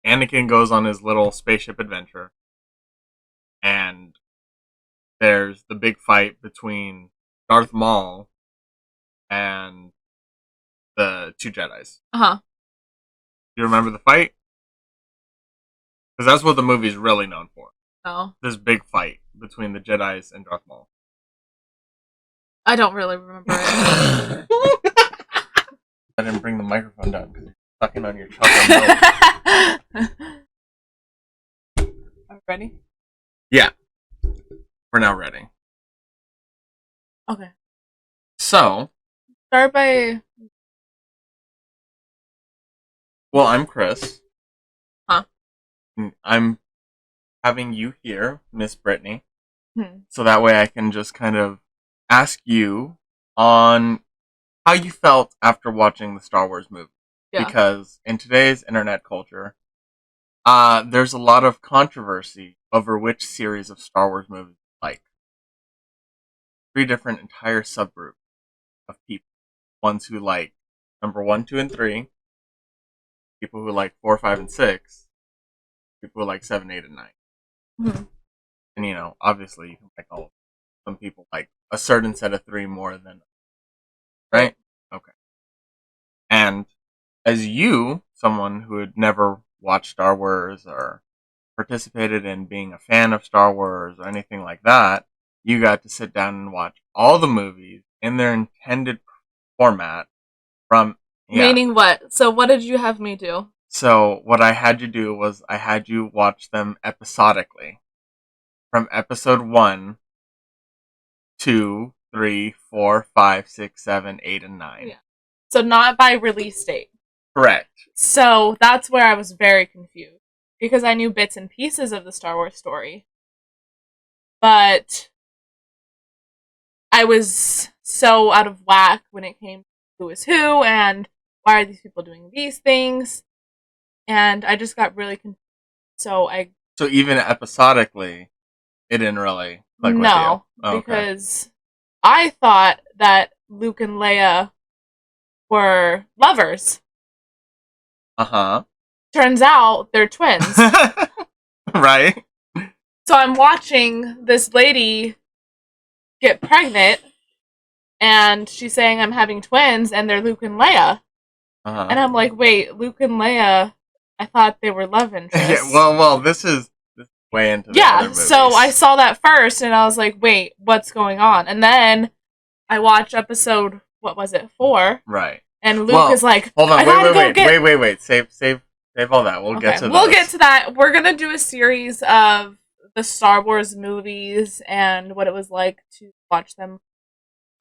Anakin goes on his little spaceship adventure, and there's the big fight between Darth Maul and the two Jedis. Uh-huh. Do you remember the fight? Because that's what the movie's really known for. Oh. This big fight between the Jedis and Darth Maul. I don't really remember it. I didn't bring the microphone down because you're sucking on your chocolate milk. Are we ready? Yeah. We're now ready. Okay. So. Start by... Well, I'm Chris. Huh? I'm having you here, Miss Brittney. So that way I can just kind of ask you on how you felt after watching the Star Wars movie. Yeah. Because in today's internet culture, there's a lot of controversy over which series of Star Wars movies you like. 3 different entire subgroups of people. Ones who like number 1, 2, and 3. People who like 4, 5, and 6. People who like 7, 8, and 9. Mm-hmm. And, you know, obviously you can like all of them. Some people like a certain set of 3 more than... Right? Okay. And as you, someone who had never watched Star Wars or participated in being a fan of Star Wars or anything like that, you got to sit down and watch all the movies in their intended format from... Yeah. Meaning what? So what did you have me do? So what I had you do was I had you watch them episodically. From episode 1, 2, 3, 4, 5, 6, 7, 8, and 9. Yeah. So not by release date. Correct. So that's where I was very confused. Because I knew bits and pieces of the Star Wars story. But I was so out of whack when it came to who is who and why are these people doing these things. And I just got really confused. So even episodically, it didn't really click with you? No, because I thought that Luke and Leia were lovers. Uh-huh. Turns out they're twins. Right. So I'm watching this lady get pregnant, and she's saying I'm having twins, and they're Luke and Leia. Uh-huh. And I'm like, wait, Luke and Leia, I thought they were love interests. Yeah, well, this is way into the other movies. So I saw that first, and I was like, wait, what's going on? And then I watched episode, what was it, 4? Right. And Luke is like, hold on, wait. Save all that. We'll get to that. We'll get to that. We're going to do a series of the Star Wars movies and what it was like to watch them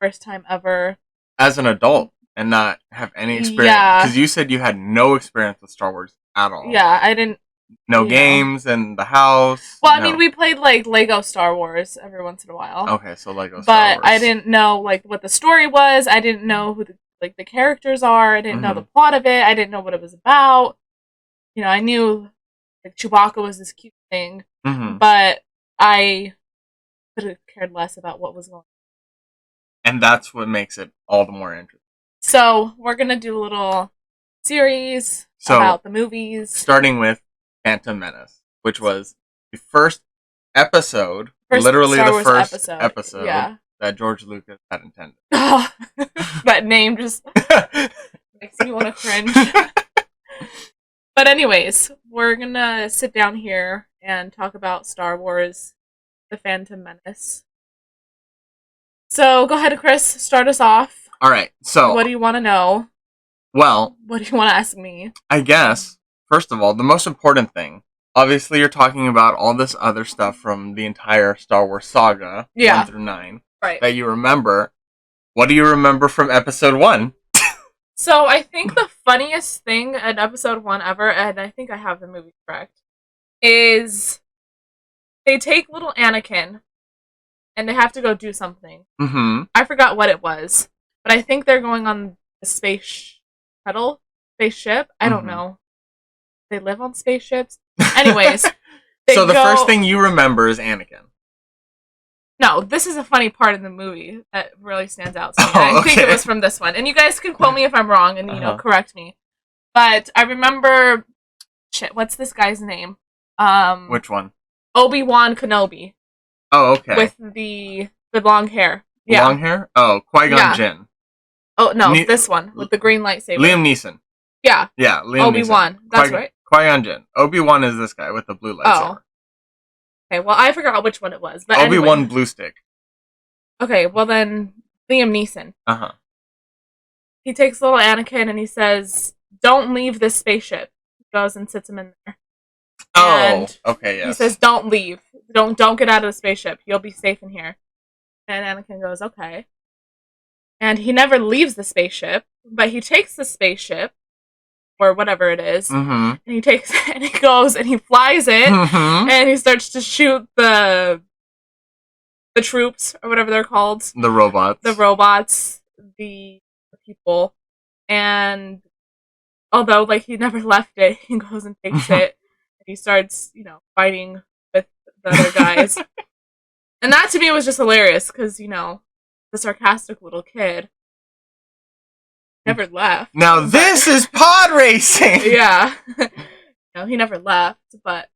first time ever. As an adult and not have any experience. Yeah. Because you said you had no experience with Star Wars at all. Yeah, I didn't. No games in the house. Well, I mean, we played like Lego Star Wars every once in a while. Okay, so Lego Star Wars. But I didn't know like what the story was. I didn't know who the characters are. I didn't know the plot of it. I didn't know what it was about. You know, I knew like Chewbacca was this cute thing, but I could have cared less about what was going on. And that's what makes it all the more interesting. So we're gonna do a little series about the movies, starting with Phantom Menace, which was the first episode, literally the first episode that George Lucas had intended. That name just makes me want to cringe. But anyways, we're gonna sit down here and talk about Star Wars, The Phantom Menace. So go ahead, Chris, start us off. All right, so... What do you want to know? Well... What do you want to ask me? I guess... First of all, the most important thing, obviously you're talking about all this other stuff from the entire Star Wars saga, 1 through 9, right, that you remember. What do you remember from episode 1? So I think the funniest thing in episode 1 ever, and I think I have the movie correct, is they take little Anakin and they have to go do something. Mm-hmm. I forgot what it was, but I think they're going on the spaceship. I don't know. They live on spaceships. Anyways. So the first thing you remember is Anakin. No, this is a funny part of the movie that really stands out to me. I think it was from this one. And you guys can quote me if I'm wrong and, correct me. But I remember shit, what's this guy's name? Which one? Obi-Wan Kenobi. Oh, okay. With the long hair. Yeah. Long hair? Oh, Qui-Gon Jinn. Oh, no, this one with the green lightsaber. Liam Neeson. Yeah. Yeah, Liam Obi-Wan. Neeson. That's right. Qui-Gon Jinn. Obi-Wan is this guy with the blue lightsaber. Oh. Okay, well, I forgot which one it was. But Obi-Wan anyway. blue stick. Okay, well then, Liam Neeson. Uh-huh. He takes little Anakin and he says, "Don't leave this spaceship." He goes and sits him in there. And okay, yes. He says, "Don't leave. Don't get out of the spaceship. You'll be safe in here." And Anakin goes, "Okay." And he never leaves the spaceship, but he takes the spaceship, or whatever it is, and he takes it and he goes and he flies it, and he starts to shoot the troops, or whatever they're called. The robots. The people. And although, like, he never left it, he goes and takes it, and he starts, fighting with the other guys. And that, to me, was just hilarious, because, the sarcastic little kid never left. Now this is pod racing! Yeah. No, he never left, but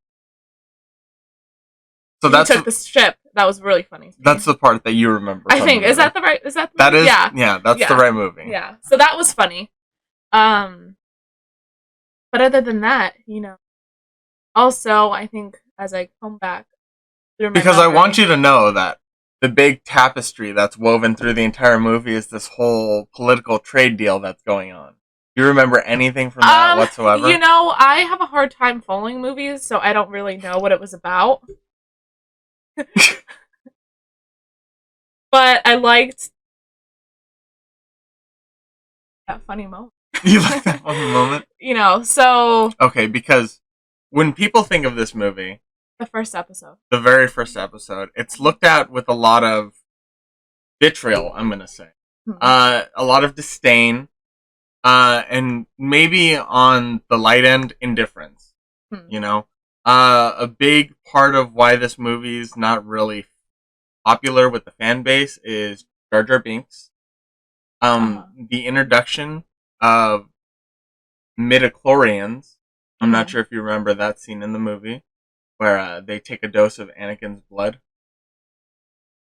so he took the ship. That was really funny. That's the part that you remember. I think. Is that the right? Is that the movie? Yeah, that's the right movie. Yeah. So that was funny. But other than that, also I think as I come back through my because I want you to know that the big tapestry that's woven through the entire movie is this whole political trade deal that's going on. Do you remember anything from that whatsoever? I have a hard time following movies, so I don't really know what it was about. But I liked that funny moment. You like that funny moment? So... Okay, because when people think of this movie... The first episode. The very first episode. It's looked at with a lot of vitriol, I'm going to say. A lot of disdain. And maybe on the light end, indifference. A big part of why this movie is not really popular with the fan base is Jar Jar Binks. The introduction of midichlorians. I'm not sure if you remember that scene in the movie where they take a dose of Anakin's blood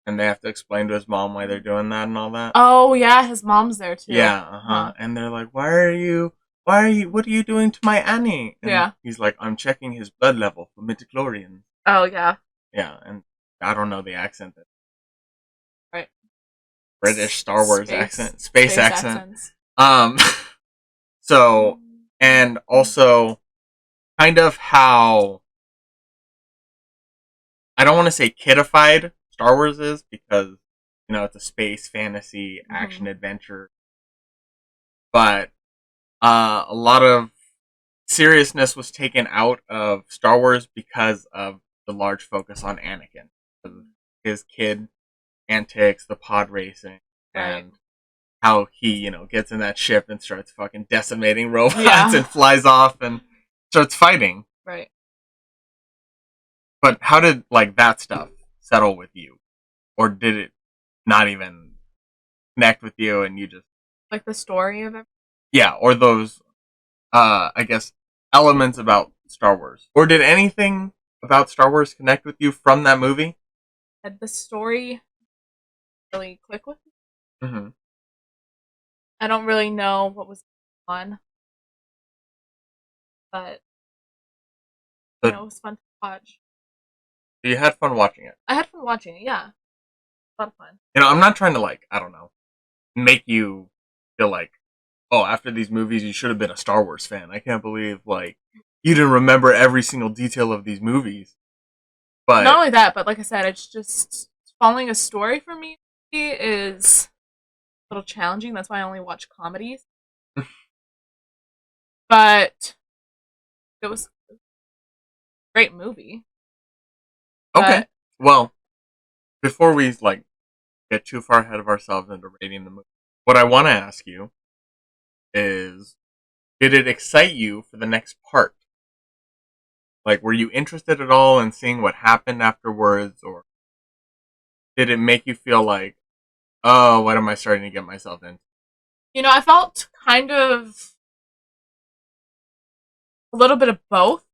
and they have to explain to his mom why they're doing that and all that. Oh yeah, his mom's there too. Yeah, and they're like, what are you doing to my Annie? And he's like, I'm checking his blood level for midichlorians. Oh yeah. Yeah, and I don't know the accent. Right. British Star Wars accent. Space accent. So, and also kind of how, I don't want to say kidified Star Wars is, because, it's a space fantasy action adventure. But a lot of seriousness was taken out of Star Wars because of the large focus on Anakin. His kid antics, the pod racing, and how he, gets in that ship and starts fucking decimating robots and flies off and starts fighting. Right. But how did, that stuff settle with you? Or did it not even connect with you and you just... Like the story of it? Yeah, or those, I guess, elements about Star Wars. Or did anything about Star Wars connect with you from that movie? Did the story really click with me? Mm-hmm. I don't really know what was on. But it was fun to watch. So you had fun watching it? I had fun watching it, yeah. A lot of fun. I'm not trying to, I don't know, make you feel like, oh, after these movies, you should have been a Star Wars fan. I can't believe, you didn't remember every single detail of these movies. But not only that, but like I said, it's just following a story for me is a little challenging. That's why I only watch comedies. But it was a great movie. Okay. Well, before we, get too far ahead of ourselves into rating the movie, what I want to ask you is, did it excite you for the next part? Were you interested at all in seeing what happened afterwards, or did it make you feel like, oh, what am I starting to get myself into? I felt kind of a little bit of both.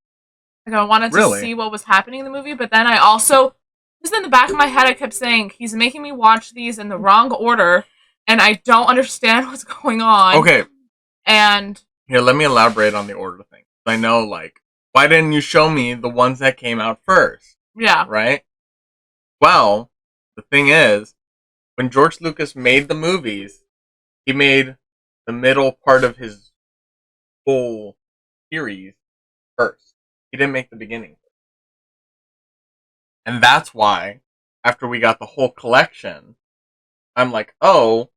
Like, I wanted to see what was happening in the movie, but then I also, just in the back of my head, I kept saying, he's making me watch these in the wrong order, and I don't understand what's going on. Okay. And... Here, let me elaborate on the order thing. I know, like, why didn't you show me the ones that came out first? Yeah. Right? Well, the thing is, when George Lucas made the movies, he made the middle part of his whole series first. He didn't make the beginning. And that's why, after we got the whole collection, I'm like, oh,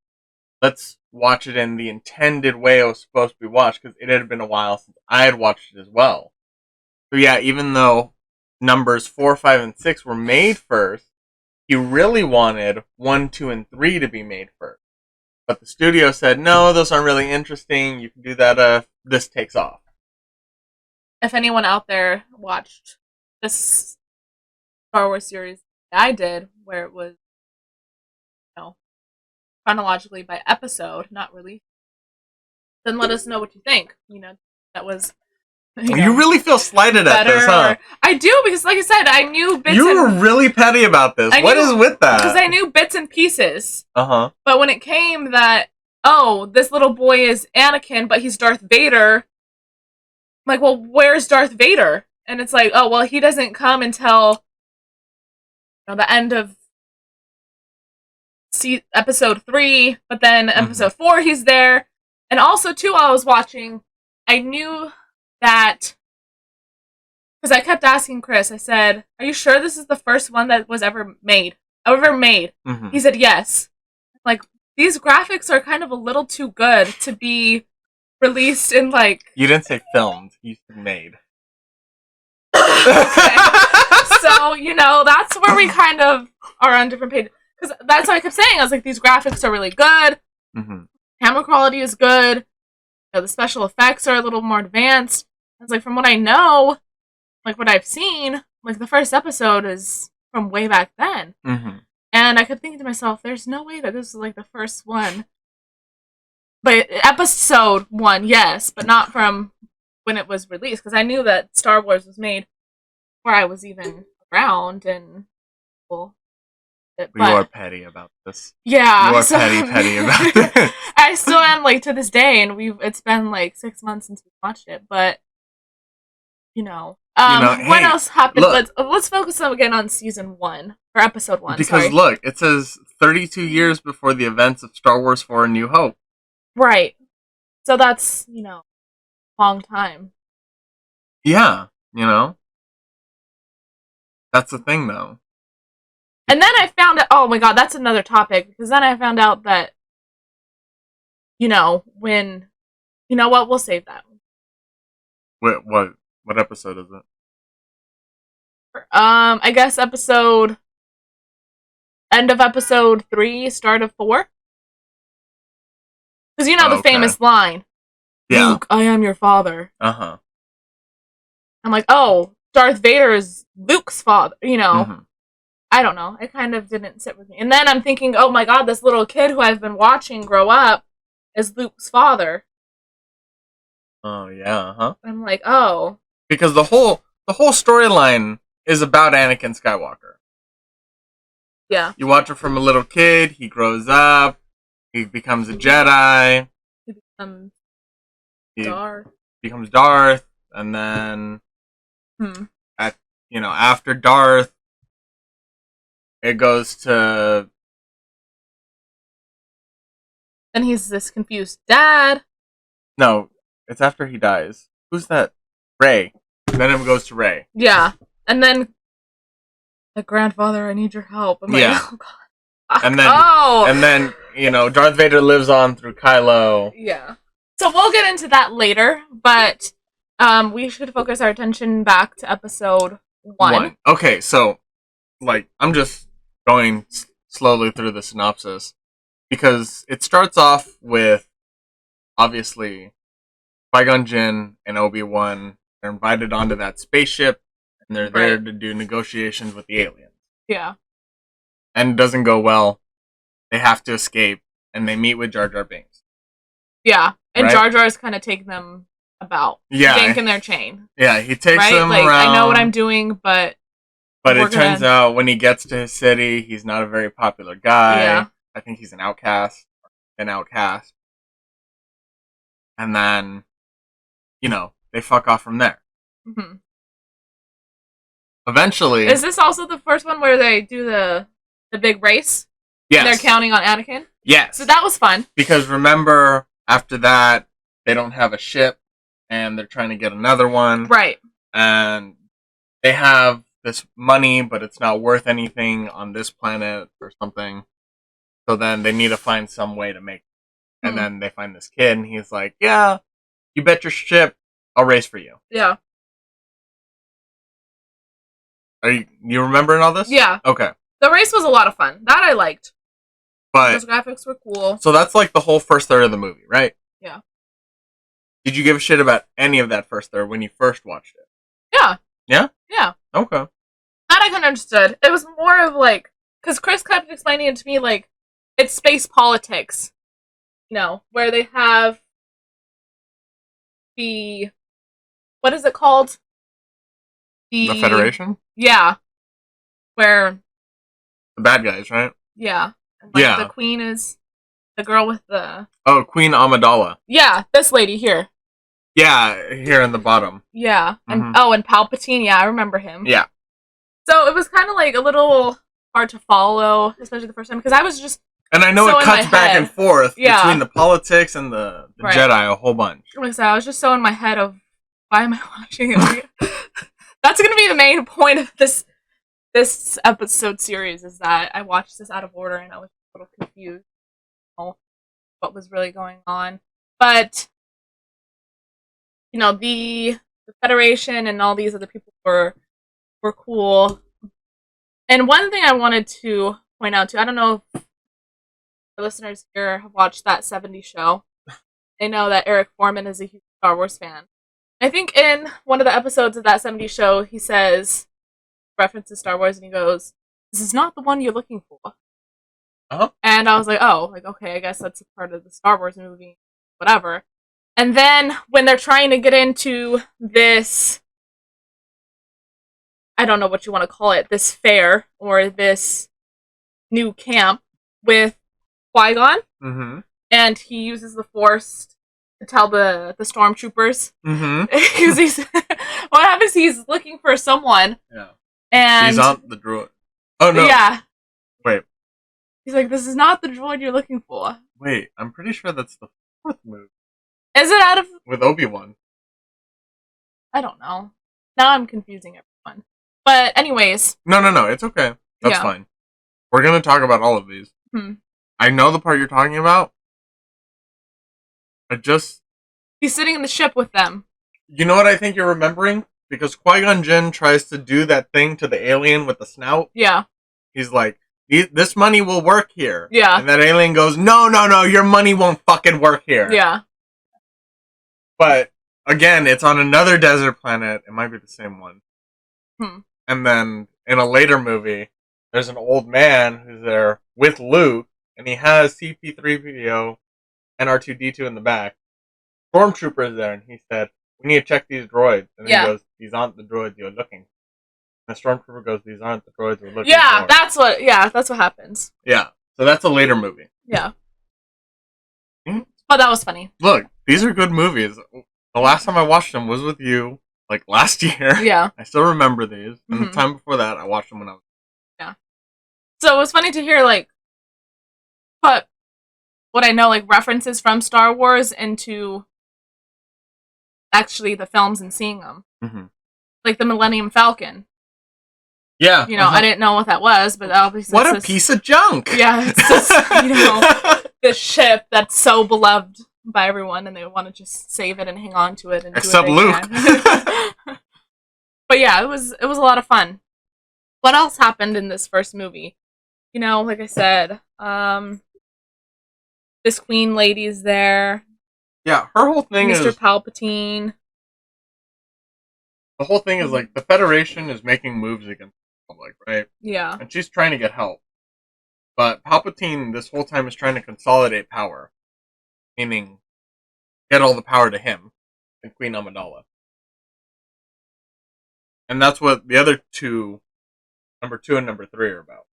let's watch it in the intended way it was supposed to be watched, because it had been a while since I had watched it as well. So yeah, even though numbers 4, 5, and 6 were made first, he really wanted 1, 2, and 3 to be made first. But the studio said, no, those aren't really interesting. You can do that if this takes off. If anyone out there watched this Star Wars series that I did, where it was, chronologically by episode, not released, then let us know what you think. That was... You really feel slighted at this, huh? I do, because like I said, I knew bits You were really petty about this. What is with that? Because I knew bits and pieces. Uh-huh. But when it came that, oh, this little boy is Anakin, but he's Darth Vader, I'm like, well, where's Darth Vader? And it's like, oh, well, he doesn't come until the end of episode 3, but then episode 4 he's there. And also, too, while I was watching, I knew that, because I kept asking Chris, I said, are you sure this is the first one that was ever made? Mm-hmm. He said yes. Like, these graphics are kind of a little too good to be released in, like... You didn't say filmed, you said made. Okay. So, that's where we kind of are on different pages. Because that's what I kept saying. I was like, these graphics are really good. Mm-hmm. Camera quality is good. The special effects are a little more advanced. I was like, from what I know, like what I've seen, like the first episode is from way back then. Mm-hmm. And I kept thinking to myself, there's no way that this is like the first one. But episode 1, yes, but not from when it was released. Because I knew that Star Wars was made before I was even around. And, well, you are petty about this. Yeah. You are petty about this. I still am, like, to this day, and it's been, like, 6 months since we watched it, but, what else happened? Look, let's focus again on season 1, or episode 1, because, look, it says 32 years before the events of Star Wars 4: A New Hope. Right. So that's, long time. Yeah, That's the thing, though. And then I found out, oh my god, that's another topic, because then I found out that, when, we'll save that. Wait, what episode is it? I guess end of episode 3, start of 4. Because the famous line, yeah. Luke, I am your father. Uh-huh. I'm like, oh, Darth Vader is Luke's father, Mm-hmm. I don't know. It kind of didn't sit with me. And then I'm thinking, oh my god, this little kid who I've been watching grow up is Luke's father. Oh, yeah, huh? I'm like, oh. Because the whole storyline is about Anakin Skywalker. Yeah. You watch it from a little kid, he grows up, he becomes a Jedi. He becomes Darth, and then after Darth, it goes to... Then he's this confused dad. No, it's after he dies. Who's that? Rey. Then it goes to Rey. Yeah. And then, like, grandfather, I need your help. I'm like, oh god. And then, Darth Vader lives on through Kylo. Yeah. So we'll get into that later, but we should focus our attention back to episode 1. Okay, so, like, I'm just going slowly through the synopsis, because it starts off with, obviously, Qui-Gon Jinn and Obi-Wan. They're invited onto that spaceship, and they're there to do negotiations with the aliens. Yeah. And it doesn't go well. They have to escape, and they meet with Jar Jar Binks. Yeah, and Jar Jar's kind of taking them about Yeah. yanking their chain. Yeah, he takes right? them like, around. I know what I'm doing, but it turns out when he gets to his city, he's not a very popular guy. Yeah. I think he's an outcast. And then, they fuck off from there. Mm-hmm. Eventually... Is this also the first one where they do the big race? Yes. And they're counting on Anakin? Yes. So that was fun. Because remember, after that, they don't have a ship, and they're trying to get another one. Right. And they have this money, but it's not worth anything on this planet or something. So then they need to find some way to make it. And then they find this kid, and he's like, yeah, you bet your ship, I'll race for you. Yeah. Are you remembering all this? Yeah. Okay. The race was a lot of fun. That I liked. But those graphics were cool. So that's like the whole first third of the movie, right? Yeah. Did you give a shit about any of that first third when you first watched it? Yeah. Yeah? Yeah. Okay. That I kind of understood. It was more of like, because Chris kept explaining it to me like, it's space politics. Where they have what is it called? The Federation? Yeah. Where... The bad guys, right? Yeah. Yeah. The queen is the girl with the... Oh, Queen Amidala. Yeah, this lady here. Yeah, here in the bottom. Yeah. And and Palpatine, yeah, I remember him. Yeah. So it was kind of like a little hard to follow, especially the first time, because I was just... And I know it cuts back and forth between the politics and the Jedi a whole bunch. Like I said, I was just so in my head of, why am I watching it? That's going to be the main point of this episode series, is that I watched this out of order and I was a little confused what was really going on. But, the Federation and all these other people were cool. And one thing I wanted to point out too, I don't know if the listeners here have watched that 70s show. They know that Eric Foreman is a huge Star Wars fan. I think in one of the episodes of that 70s show, he says, references Star Wars, and he goes, "This is not the one you're looking for." Uh-huh. And I was like, oh, okay, I guess that's a part of the Star Wars movie, whatever. And then when they're trying to get into this, I don't know what you want to call it, this fair or this new camp with Qui-Gon, and he uses the Force to tell the stormtroopers. Because what happens? He's looking for someone. Yeah. And he's on the droid. Oh no. Yeah. Wait. He's like, "This is not the droid you're looking for." Wait, I'm pretty sure that's the fourth movie. Is it out of... With Obi-Wan? I don't know. Now I'm confusing everyone. But anyways. No, it's okay. That's fine. We're gonna talk about all of these. I know the part you're talking about. He's sitting in the ship with them. You know what I think you're remembering? Because Qui-Gon Jinn tries to do that thing to the alien with the snout. Yeah. He's like, this money will work here. Yeah. And that alien goes, no, your money won't fucking work here. Yeah. But, again, it's on another desert planet. It might be the same one. And then, in a later movie, there's an old man who's there with Luke, and he has CP3PO and R2-D2 in the back. Stormtrooper is there, and he said, "We need to check these droids." And he goes, "These aren't the droids you're looking for." And the Stormtrooper goes, "These aren't the droids we're looking for." That's what happens. Yeah. So that's a later movie. Yeah. But that was funny. Look, these are good movies. The last time I watched them was with you, like last year. Yeah. I still remember these. And the time before that, I watched them when I was... Yeah. So it was funny to hear, like, put what I know, like, references from Star Wars into actually the films and seeing them. Like the Millennium Falcon. Yeah. I didn't know what that was, but obviously what a piece of junk! Yeah, it's this, this ship that's so beloved by everyone, and they want to just save it and hang on to it. And except Luke. But yeah, it was a lot of fun. What else happened in this first movie? Like I said, this queen lady's there. Yeah, her whole thing Mr. is... Palpatine. The whole thing is, like, the Federation is making moves against the Republic, right? Yeah. And she's trying to get help. But Palpatine, this whole time, is trying to consolidate power. Meaning, get all the power to him, and Queen Amidala. And that's what the other two, number 2 and number 3, are about.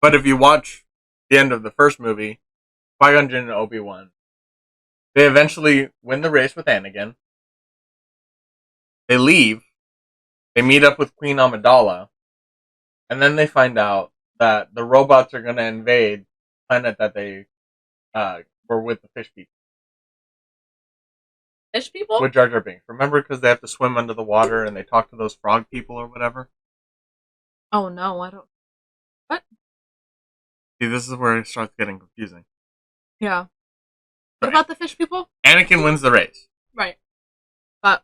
But if you watch the end of the first movie, Qui-Gon Jinn and Obi-Wan, they eventually win the race with Anakin. They leave. They meet up with Queen Amidala. And then they find out that the robots are going to invade the planet that they were with the fish people. Fish people? With Jar Jar Binks. Remember, because they have to swim under the water and they talk to those frog people or whatever? Oh, no, I don't... What? See, this is where it starts getting confusing. Yeah. What about the fish people? Anakin wins the race. Right. But...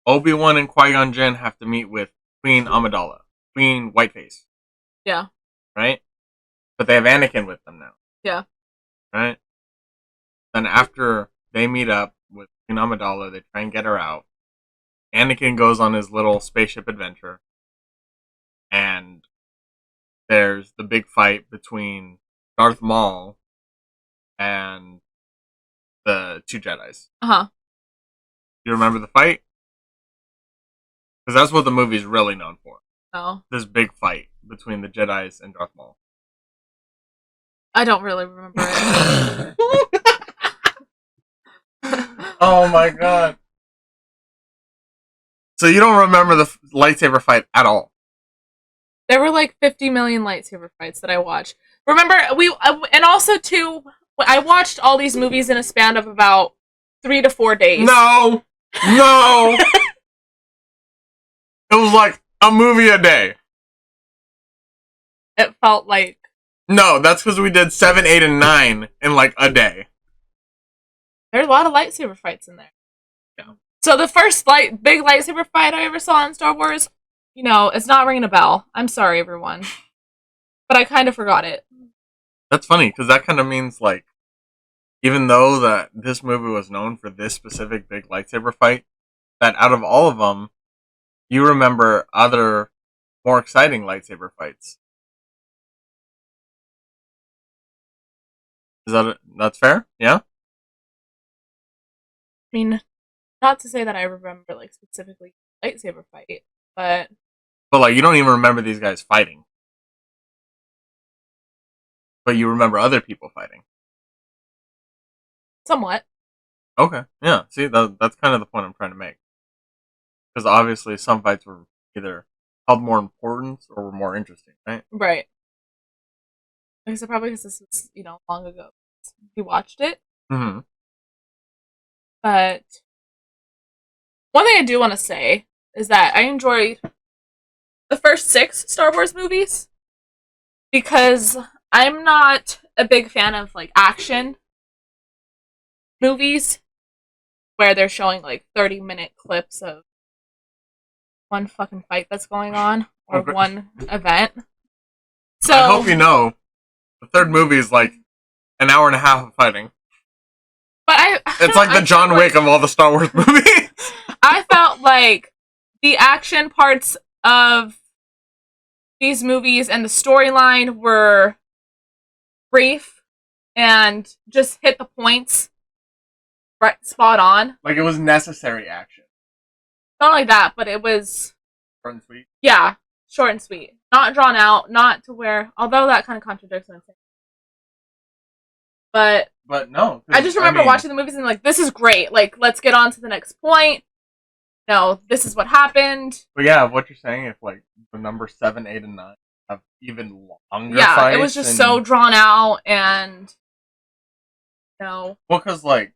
Obi-Wan and Qui-Gon Jinn have to meet with Queen Amidala. Queen Whiteface. Yeah. Right? But they have Anakin with them now. Yeah. Right? Then after they meet up with Queen Amidala, they try and get her out. Anakin goes on his little spaceship adventure. And there's the big fight between Darth Maul and the 2 Jedis. Uh-huh. Do you remember the fight? Because that's what the movie's really known for. Oh. This big fight between the Jedis and Darth Maul. I don't really remember it. Oh my god. So you don't remember the lightsaber fight at all? There were like 50 million lightsaber fights that I watched. Remember, and also too, I watched all these movies in a span of about 3 to 4 days. No! No! It was like a movie a day. It felt like... No, that's because we did 7, 8, and 9 in like a day. There's a lot of lightsaber fights in there. Yeah. So the first big lightsaber fight I ever saw in Star Wars, you know, it's not ringing a bell. I'm sorry, everyone. But I kind of forgot it. That's funny, because that kind of means, like, even though that this movie was known for this specific big lightsaber fight, that out of all of them, you remember other more exciting lightsaber fights. That's fair? Yeah? I mean, not to say that I remember, like, specifically lightsaber fight, but... But, like, you don't even remember these guys fighting. But you remember other people fighting. Somewhat. Okay, yeah. See, that's kind of the point I'm trying to make. Because obviously some fights were either held more importance or were more interesting, right? Right. Like I said, probably because this was, you know, long ago. We watched it. Mm-hmm. But one thing I do want to say is that I enjoyed the first 6 Star Wars movies because I'm not a big fan of, like, action movies where they're showing, like, 30-minute clips of one fucking fight that's going on or Okay. one event. So I hope you know, the third movie is like an hour and a half of fighting. But It's like the John Wick of all the Star Wars movies. I felt like the action parts of these movies and the storyline were brief and just hit the points right spot on. Like it was necessary action. Not only that, but it was Short and sweet. yeah, short and sweet. Not drawn out, not to where although that kind of contradicts what I'm saying. But no. I just remember watching the movies and like, this is great. Like, let's get on to the next point. No, this is what happened. But yeah, what you're saying, if like the number 7, 8, and 9 have even longer Yeah, fights. it was just so drawn out and no. Well, because like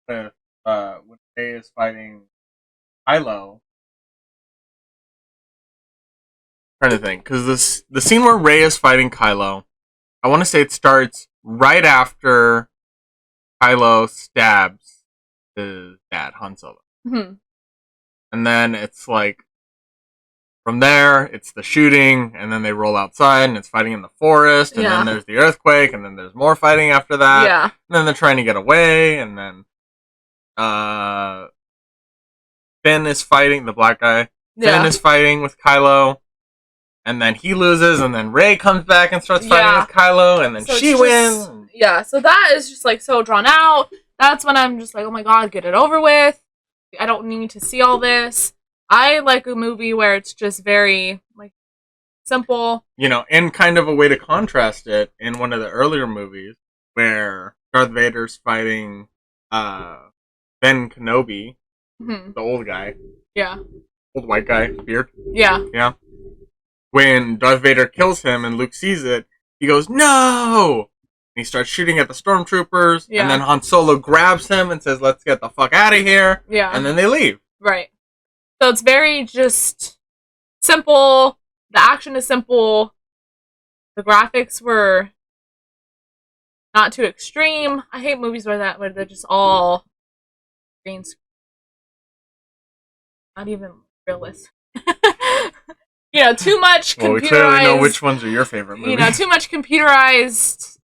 when Rey is fighting Kylo, I'm trying to think, because the scene where Rey is fighting Kylo, I want to say it starts right after Kylo stabs his dad, Han Solo. Mm-hmm. And then it's like, from there, it's the shooting, and then they roll outside, and it's fighting in the forest, and then there's the earthquake, and then there's more fighting after that. Yeah. And then they're trying to get away, and then Finn is fighting, the black guy. Finn is fighting with Kylo, and then he loses, and then Rey comes back and starts fighting with Kylo, and then so she wins. Yeah, so that is just, like, so drawn out. That's when I'm just like, oh my god, get it over with. I don't need to see all this. I like a movie where it's just very, like, simple. You know, and kind of a way to contrast it in one of the earlier movies where Darth Vader's fighting Ben Kenobi, the old guy. Yeah. Old white guy, beard. Yeah. Yeah. When Darth Vader kills him and Luke sees it, he goes, "No!" And he starts shooting at the stormtroopers, and then Han Solo grabs him and says, "Let's get the fuck out of here." Yeah. And then they leave. Right. So it's very just simple. The action is simple. The graphics were not too extreme. I hate movies where they're just all green screen. Not even realistic. You know, too much computerized. Well, we clearly know which ones are your favorite movies. You know, too much computerized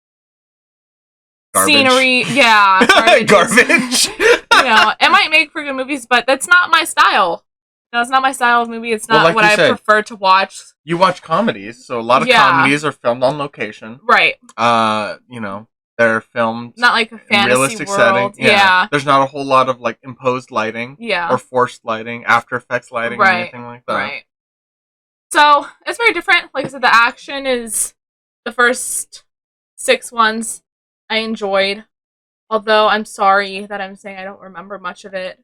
garbage. Scenery. Yeah, garbage. You know, it might make for good movies, but that's not my style. No, it's not my style of movie. It's not what I prefer to watch. You watch comedies, so a lot of comedies are filmed on location. Right. You know, they're filmed not like a fantasy realistic world. setting. Yeah. There's not a whole lot of like imposed lighting. Yeah. Or forced lighting, After Effects lighting, or anything like that. Right. So it's very different. Like I said, the action is the first 6 ones I enjoyed. Although I'm sorry that I'm saying I don't remember much of it.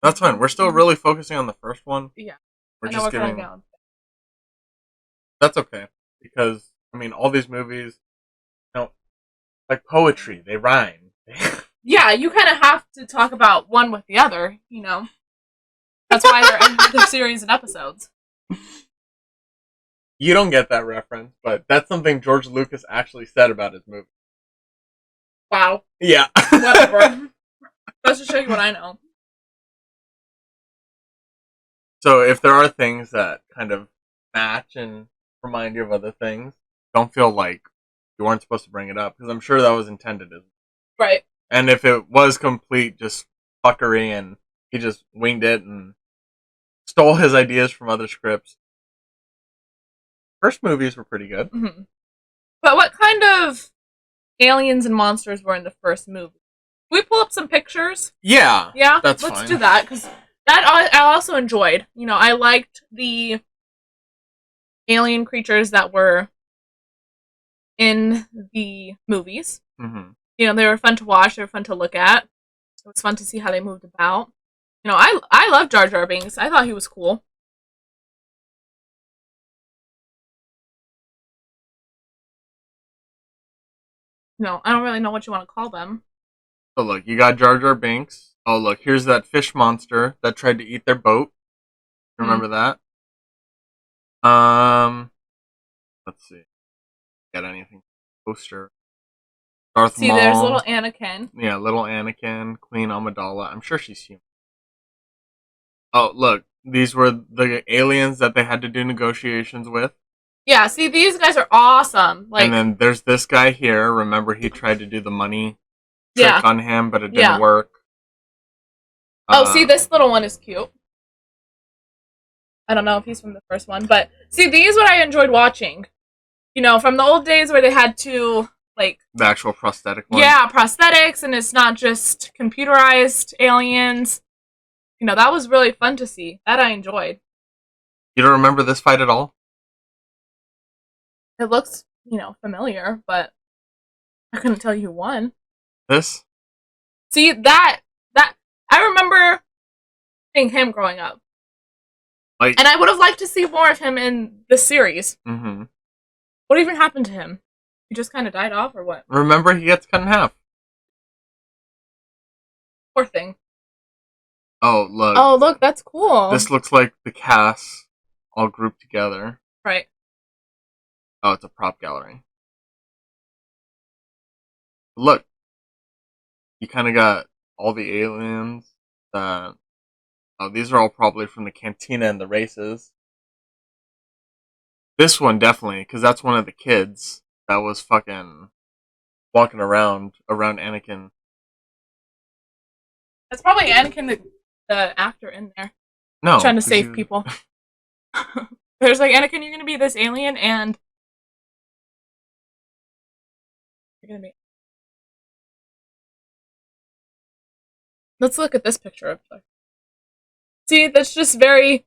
That's fine. We're still really focusing on the first one. Yeah. We're just giving. That's okay. Because, I mean, all these movies, you know, like poetry, they rhyme. Yeah, you kind of have to talk about one with the other, you know. That's why they're series and episodes. You don't get that reference, but that's something George Lucas actually said about his movie. Wow. Yeah. Whatever. Let's just show you what I know. So if there are things that kind of match and remind you of other things, don't feel like you weren't supposed to bring it up, because I'm sure that was intended. Right. And if it was complete just fuckery and he just winged it and stole his ideas from other scripts, first movies were pretty good. Mm-hmm. But what kind of aliens and monsters were in the first movie? Can we pull up some pictures? Yeah. Yeah? Let's fine. Do that, because that I also enjoyed. You know, I liked the alien creatures that were in the movies. Mm-hmm. You know, they were fun to watch. They were fun to look at. It was fun to see how they moved about. You know, I love Jar Jar Binks. I thought he was cool. No, I don't really know what you want to call them. So look, you got Jar Jar Binks. Oh look, here's that fish monster that tried to eat their boat. Remember that? Let's see. Got anything? Poster. Darth Maul. There's little Anakin. Yeah, little Anakin, Queen Amidala. I'm sure she's human. Oh, look. These were the aliens that they had to do negotiations with. Yeah, see, these guys are awesome. Like, and then there's this guy here. Remember, he tried to do the money trick on him, but it didn't work. Oh, see, this little one is cute. I don't know if he's from the first one, but see, these what I enjoyed watching. You know, from the old days where they had to, like... The actual prosthetic one? Yeah, prosthetics, and it's not just computerized aliens. You know, that was really fun to see. That I enjoyed. You don't remember this fight at all? It looks, you know, familiar, but I couldn't tell you who won. This? See, that I remember seeing him growing up. Like, and I would have liked to see more of him in the series. Mm-hmm. What even happened to him? He just kind of died off, or what? Remember, he gets cut in half. Poor thing. Oh, look. Oh, look, that's cool. This looks like the cast all grouped together. Right. Oh, it's a prop gallery. Look. You kind of got all the aliens. Oh, these are all probably from the cantina and the races. This one, definitely, because that's one of the kids that was fucking walking around Anakin. That's probably Anakin, the actor in there. No. Trying to save people. There's like, Anakin, you're going to be this alien, and... gonna be. Let's look at this picture of her. See, that's just very,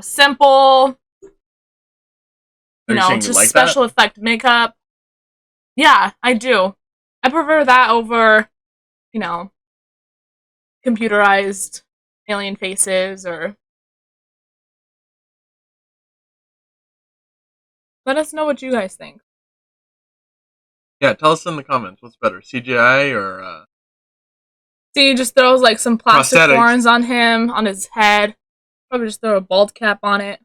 simple. Just like special effect makeup. Yeah, I do. I prefer that over, computerized alien faces or. Let us know what you guys think. Yeah, tell us in the comments what's better, CGI or See, he just throws like some plastic prosthetics. horns on him, on his head. Probably just throw a bald cap on it.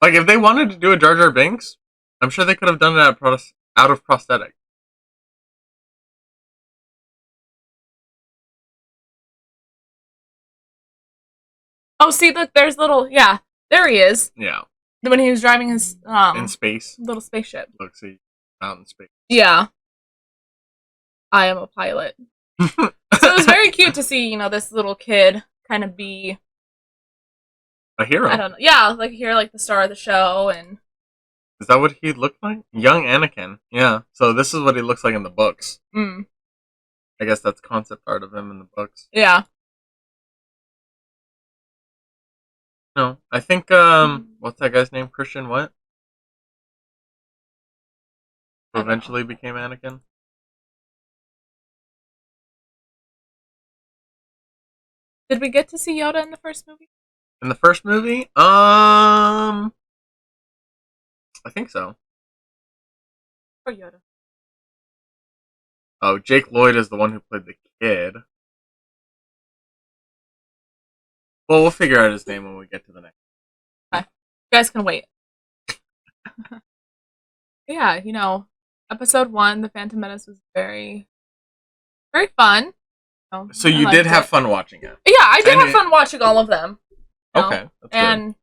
Like, if they wanted to do a Jar Jar Binks, I'm sure they could have done it out of prosthetic. Oh, see, look, there's little, yeah, there he is. Yeah. When he was driving his, in space. little spaceship. Look, see, out in space. Yeah. I am a pilot. So it was very cute to see, this little kid kind of be a hero. I don't know. Yeah, like here, like the star of the show, and is that what he looked like? Young Anakin. Yeah. So this is what he looks like in the books. I guess that's concept art of him in the books. Yeah. No, I think what's that guy's name? Christian what? Who eventually became Anakin. Did we get to see Yoda in the first movie? In the first movie? I think so. Or Yoda. Oh, Jake Lloyd is the one who played the kid. Well, we'll figure out his name when we get to the next. Okay. You guys can wait. Yeah, episode 1, The Phantom Menace was very, very fun. So you did have fun watching it? Yeah, I did have fun watching all of them. Okay, that's and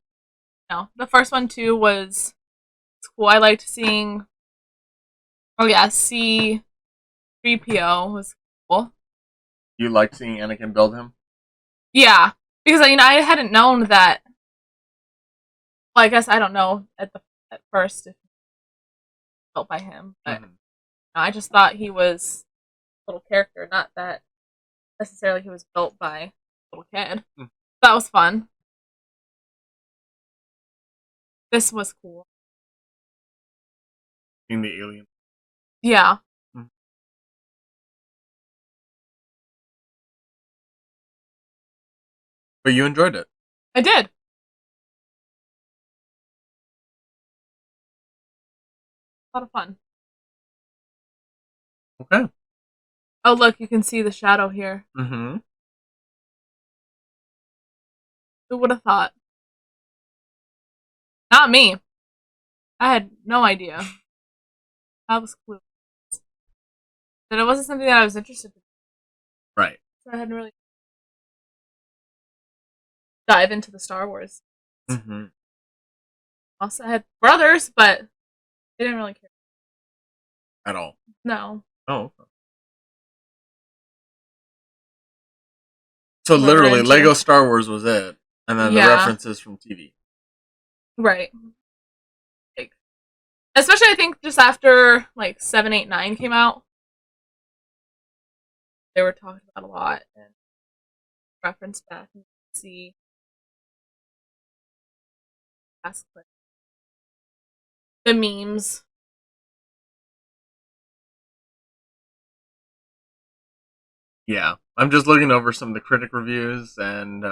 good. The first one too was cool. I liked seeing. Oh yeah, C-3PO was cool. You liked seeing Anakin build him? Yeah, because I hadn't known that. Well, I guess I don't know at first if built by him, but I just thought he was a little character, not that necessarily he was built by a little kid. That was fun. This was cool. Seeing the alien. Yeah. But you enjoyed it. I did. A lot of fun. Okay. Oh, look, you can see the shadow here. Mm-hmm. Who would have thought? Not me. I had no idea. That was Clueless. But it wasn't something that I was interested in. Right. So I hadn't really dive into the Star Wars. Also, I had brothers, but they didn't really care. At all? No. Oh. So literally, Lego Star Wars was it, and then the references from TV. Right. Especially, I think just after 7, 8, 9 came out, they were talking about a lot and referenced back and see past clips. The memes. Yeah, I'm just looking over some of the critic reviews, and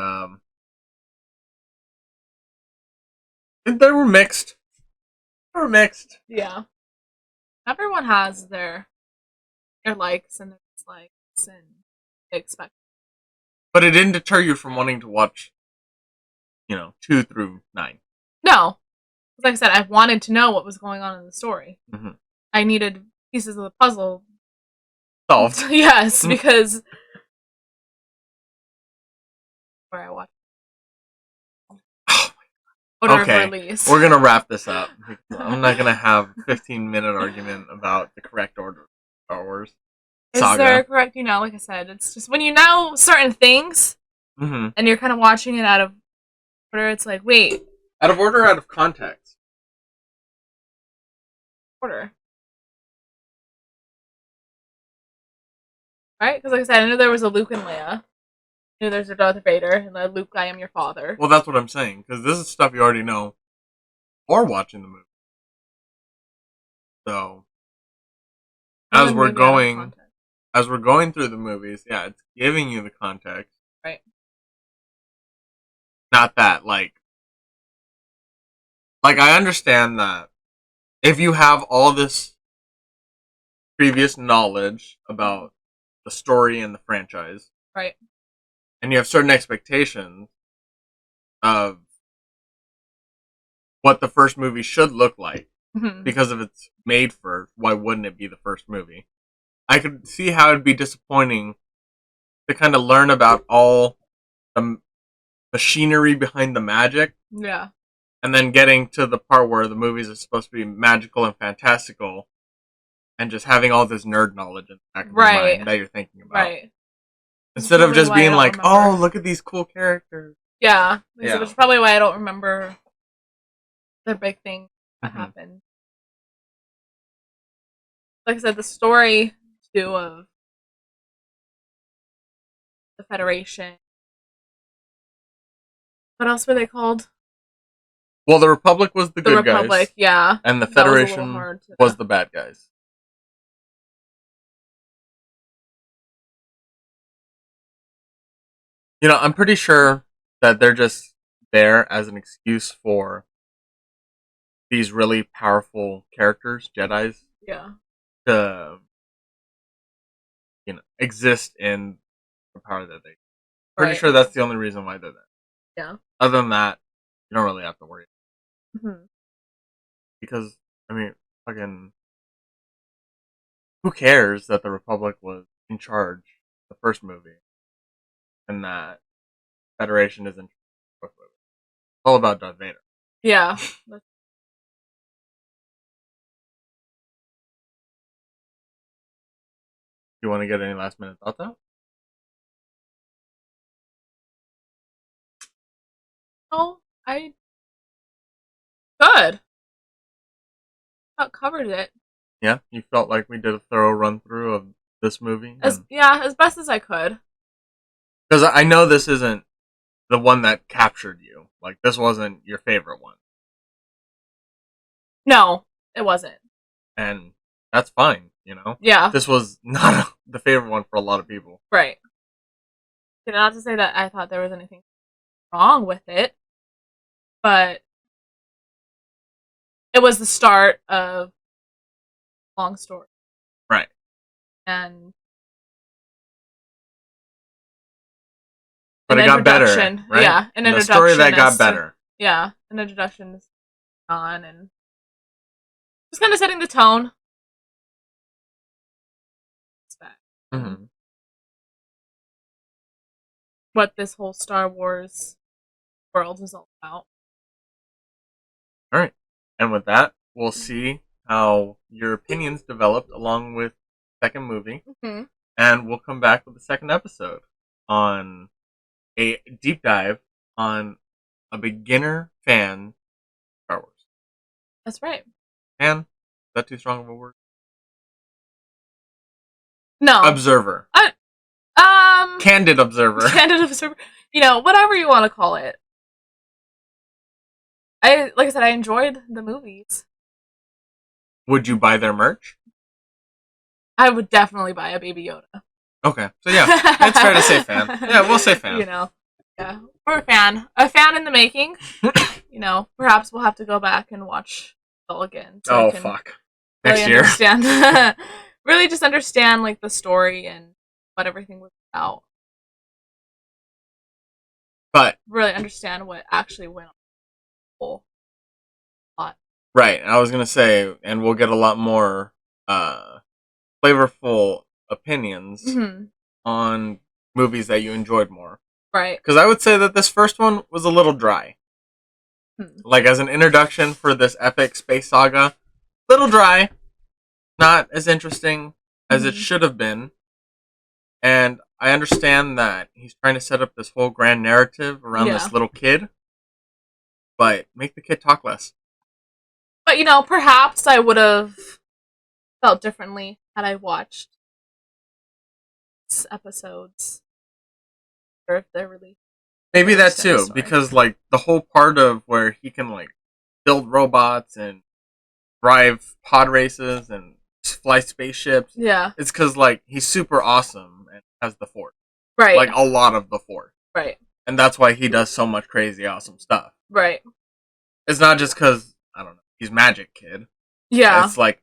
they were mixed. They were mixed. Yeah. Everyone has their likes and their dislikes, and they expect. But it didn't deter you from wanting to watch, 2 through 9. No. Like I said, I wanted to know what was going on in the story. I needed pieces of the puzzle solved. Yes, because where I watched. Okay, we're gonna wrap this up. I'm not gonna have a 15-minute argument about the correct order of Star Wars saga. Is there a correct? Like I said, it's just when you know certain things, and you're kind of watching it out of order. It's like, wait, out of order, out of context. Order. Right? Because like I said, I knew there was a Luke and Leia. I knew there's a Darth Vader and the Luke, I am your father. Well, that's what I'm saying, because this is stuff you already know or watching the movie. So, as we're going through the movies, yeah, it's giving you the context. Right. Not that, like I understand that if you have all this previous knowledge about the story and the franchise, right, and you have certain expectations of what the first movie should look like, because if it's made first, why wouldn't it be the first movie? I could see how it'd be disappointing to kind of learn about all the machinery behind the magic. Yeah. And then getting to the part where the movies are supposed to be magical and fantastical, and just having all this nerd knowledge in the back of your mind that you're thinking about. Right. Instead of just being like, oh, look at these cool characters. Yeah. Yeah. Which is probably why I don't remember the big thing that happened. Like I said, the story, too, of the Federation. What else were they called? Well, the Republic was the good Republic, guys. Yeah. And the Federation was the bad guys. You know, I'm pretty sure that they're just there as an excuse for these really powerful characters, Jedis. Yeah. To, exist in the power that they. Pretty sure that's the only reason why they're there. Yeah. Other than that, you don't really have to worry. Because, I mean, fucking, who cares that the Republic was in charge the first movie, and that Federation is in charge of the fourth movie? It's all about Darth Vader. Yeah. You want to get any last minute thoughts out? Oh, good. Covered it. Yeah, you felt like we did a thorough run through of this movie? As best as I could. Because I know this isn't the one that captured you. Like, this wasn't your favorite one. No, it wasn't. And that's fine, Yeah. This was not the favorite one for a lot of people. Right. Not to say that I thought there was anything wrong with it, but it was the start of a long story. Right. And but it got better, right? Yeah, an introduction. The story that got better. Yeah, an introduction is on, and just kind of setting the tone. What this whole Star Wars world is all about. All right. And with that, we'll see how your opinions developed along with the second movie. And we'll come back with the second episode on a deep dive on a beginner fan of Star Wars. That's right. And is that too strong of a word? No. Observer. Candid observer. Candid observer. Whatever you want to call it. Like I said, I enjoyed the movies. Would you buy their merch? I would definitely buy a Baby Yoda. Okay. So yeah, it's fair to say fan. Yeah, we'll say fan. Yeah. We're a fan. A fan in the making. Perhaps we'll have to go back and watch it all again. So fuck. Really Next year. Really just understand, like, the story and what everything was about. But really understand what actually went on the whole plot. Right. I was gonna say, and we'll get a lot more flavorful opinions on movies that you enjoyed more. Right. Because I would say that this first one was a little dry. Like, as an introduction for this epic space saga, little dry. Not as interesting as it should have been. And I understand that he's trying to set up this whole grand narrative around this little kid. But make the kid talk less. But, perhaps I would have felt differently had I watched episodes. Or if they're released. Maybe that too, because like the whole part of where he can like build robots and drive pod races and fly spaceships. Yeah. It's because like he's super awesome and has the Force. Right. Like a lot of the Force. Right. And that's why he does so much crazy awesome stuff. Right. It's not just because, I don't know, he's Magic Kid. Yeah. It's like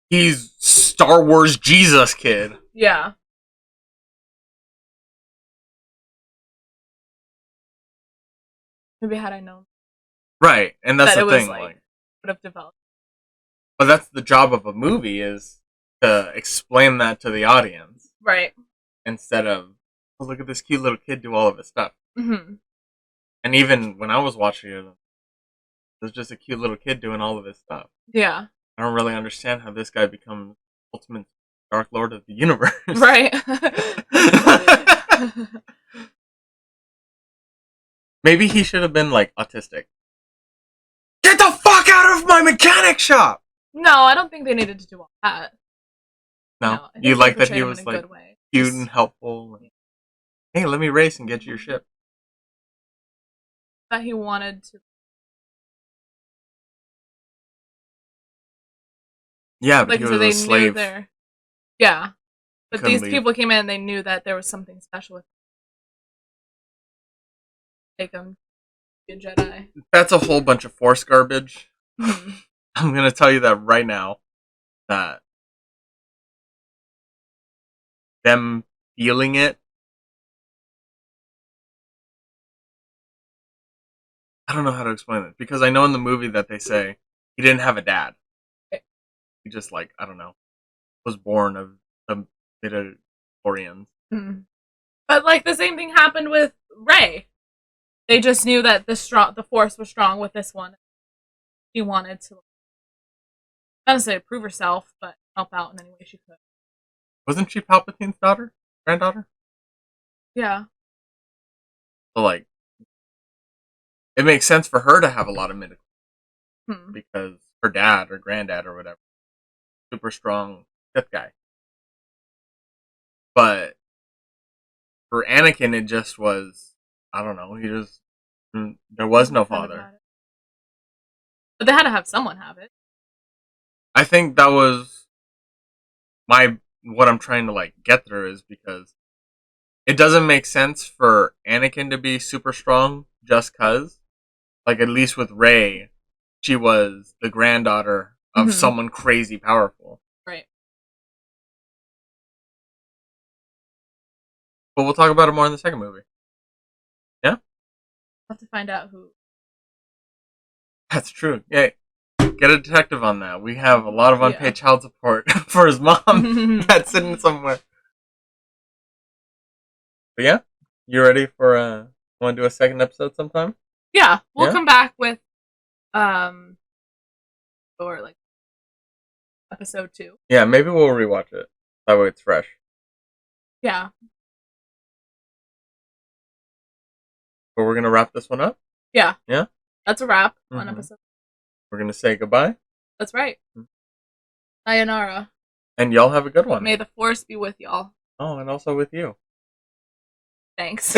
he's Star Wars Jesus Kid. Yeah. Maybe had I known. Right, and that's that the thing. Like, would have developed. But that's the job of a movie, is to explain that to the audience. Right. Instead of, oh, look at this cute little kid do all of his stuff. Mm-hmm. And even when I was watching it, there's just a cute little kid doing all of his stuff. Yeah. I don't really understand how this guy becomes ultimate Dark Lord of the Universe. Right. Maybe he should have been like autistic. Get the fuck out of my mechanic shop! No, I don't think they needed to do all that. No, you like that he was like cute and helpful. And, hey, let me race and get you your ship. That he wanted to. Yeah, but like, he was a slave. Yeah, but these people came in and they knew that there was something special with them. Take them to be a Jedi. That's a whole bunch of Force garbage. Mm-hmm. I'm gonna tell you that right now. That them feeling it. I don't know how to explain it, because I know in the movie that they say he didn't have a dad. He just, like, I don't know, was born of the midichlorians. Mm. But like the same thing happened with Rey. They just knew that the Force was strong with this one. She wanted to, not necessarily prove herself, but help out in any way she could. Wasn't she Palpatine's granddaughter? Yeah. So like, it makes sense for her to have a lot of midichlorians because her dad or granddad or whatever, super strong Sith guy. But for Anakin, it just was, I don't know, there was no father. But they had to have someone have it. I think that was what I'm trying to like get through, is because it doesn't make sense for Anakin to be super strong just cause. Like, at least with Rey, she was the granddaughter of someone crazy powerful. Right. But we'll talk about it more in the second movie. Yeah? I'll have to find out who. That's true. Yeah. Get a detective on that. We have a lot of unpaid child support for his mom that's sitting somewhere. But yeah? You ready for, want to do a second episode sometime? Yeah. We'll come back with, or like, episode 2. Yeah, maybe we'll rewatch it. That way it's fresh. Yeah. But we're going to wrap this one up? Yeah. Yeah? That's a wrap on episode. We're going to say goodbye? That's right. Sayonara. And y'all have a good one. May the Force be with y'all. Oh, and also with you. Thanks.